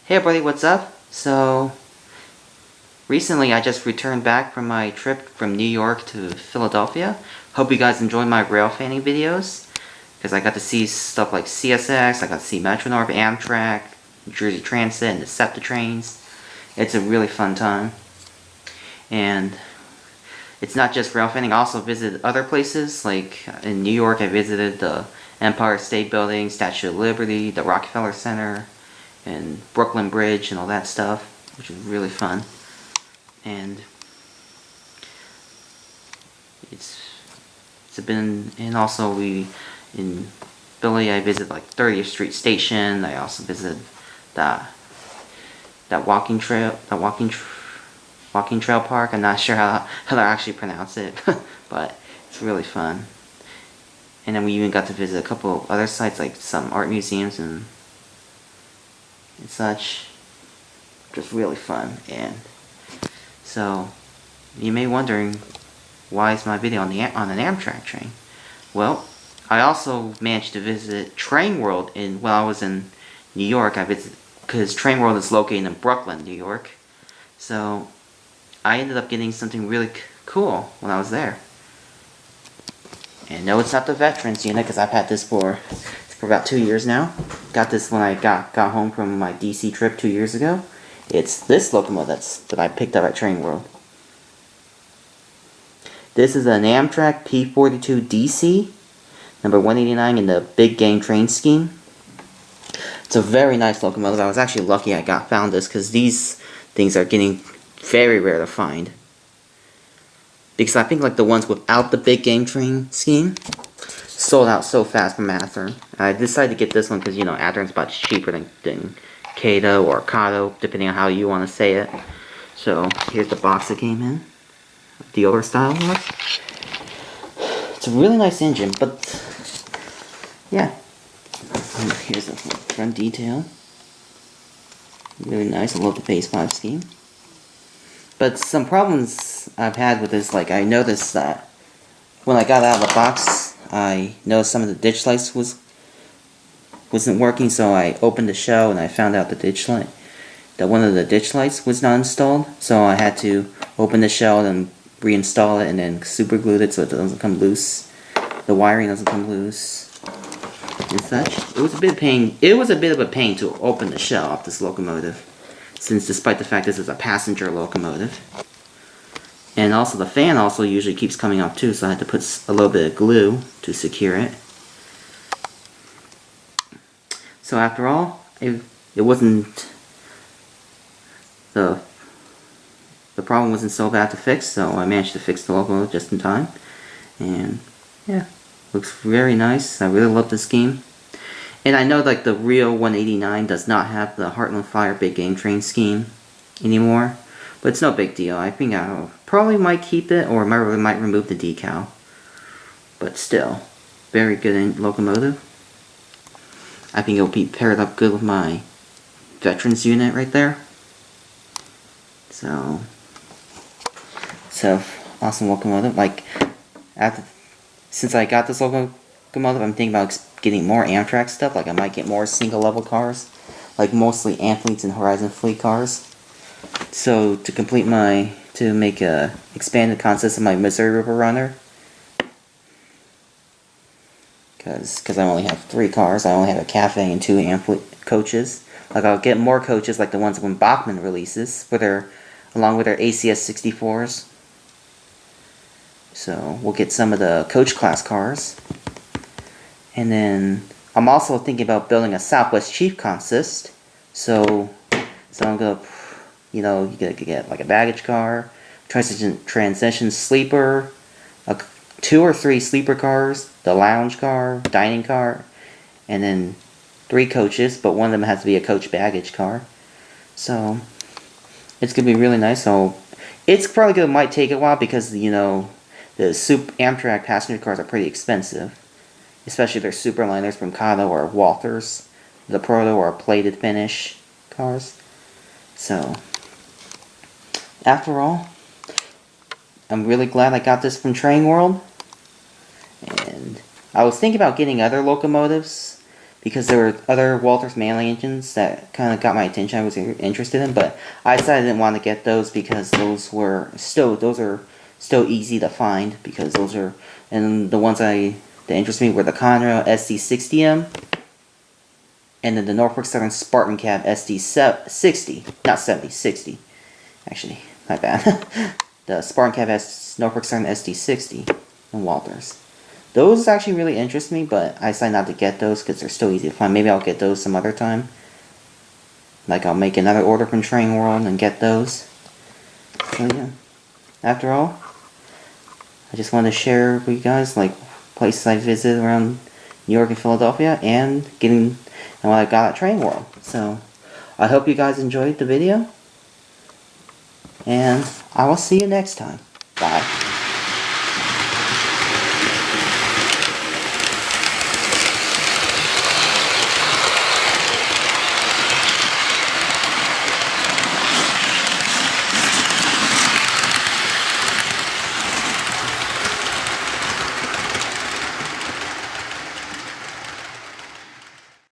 Hey everybody, what's up? So, recently I just returned back from my trip from New York to Philadelphia. Hope you guys enjoyed my rail fanning videos, because I got to see stuff like CSX, I got to see Metro North, Amtrak, New Jersey Transit, and the SEPTA trains. It's a really fun time. And it's not just rail fanning, I also visited other places, like in New York I visited the Empire State Building, Statue of Liberty, the Rockefeller Center, and Brooklyn Bridge and all that stuff, which was really fun. And it's been, and also in Philly I visited like 30th Street Station. I also visited that walking trail park. I'm not sure how to actually pronounce it, but it's really fun. And then we even got to visit a couple other sites, like some art museums and such. Just really fun. And so you may be wondering, why is my video on an Amtrak train? Well, I also managed to visit TrainWorld while I was in New York. I visited because TrainWorld is located in Brooklyn, New York. So I ended up getting something really cool when I was there. And no, it's not the Veterans unit, because I've had this for about 2 years now. Got this when I got home from my DC trip 2 years ago. It's this locomotive that I picked up at TrainWorld. This is an Amtrak P42 DC, number 189 in the Big Game Train Scheme. It's a very nice locomotive. I was actually lucky I found this, because these things are getting very rare to find. Because I think like the ones without the Big Game Train Scheme sold out so fast from Athearn. I decided to get this one because, you know, Athearn's about cheaper than Cato or Cato, depending on how you want to say it. So here's the box that came in, the older style box. It's a really nice engine, but yeah. Here's the front detail. Really nice. I love the base 5 scheme. But some problems I've had with this, like I noticed that when I got out of the box, I noticed some of the ditch lights wasn't working, so I opened the shell and I found out that one of the ditch lights was not installed, so I had to open the shell and reinstall it and then super glued it so it doesn't come loose. The wiring doesn't come loose and such. It was a bit of a pain to open the shell off this locomotive, since despite the fact this is a passenger locomotive. And also the fan also usually keeps coming off too, so I had to put a little bit of glue to secure it. So after all, it wasn't, the problem wasn't so bad to fix, so I managed to fix the locomotive just in time. And yeah, looks very nice. I really love the scheme. And I know like the real 189 does not have the Heartland Fire Big Game Train Scheme anymore, but it's no big deal. I think I probably might keep it, or might remove the decal. But still, very good locomotive. I think it'll be paired up good with my Veterans unit right there. So awesome locomotive. Like since I got this locomotive, I'm thinking about getting more Amtrak stuff. Like I might get more single level cars, like mostly Athletes and Horizon Fleet cars. So to make a expanded concept of my Missouri River Runner, because I only have 3 cars. I only have a cafe and 2 Amphlet coaches. Like I'll get more coaches like the ones when Bachmann releases, along with their ACS 64s. So we'll get some of the coach class cars. And then I'm also thinking about building a Southwest Chief consist. So I'm gonna, you know, you gotta get like a baggage car, transition sleeper, 2 or 3 sleeper cars, the lounge car, dining car, and then 3 coaches, but one of them has to be a coach baggage car. So it's gonna be really nice. So it's probably might take a while, because you know the Amtrak passenger cars are pretty expensive, especially their Superliners from Cato or Walthers, the Proto or plated finish cars. So after all, I'm really glad I got this from TrainWorld. And I was thinking about getting other locomotives, because there were other Walters Manley engines that kind of got my attention. I was interested in, but I decided I didn't want to get those because those are still easy to find, because those are, and the ones that interest me were the Conrail SD60M, and then the Norfolk Southern Spartan Cab SD60, not 70, 60, actually, my bad. The Spartan Cab Norfolk Southern SD60 and Walters. Those actually really interest me, but I decided not to get those because they're still easy to find. Maybe I'll get those some other time. Like I'll make another order from TrainWorld and get those. So yeah, after all, I just wanted to share with you guys like places I visited around New York and Philadelphia, and what I got at TrainWorld. So I hope you guys enjoyed the video, and I will see you next time.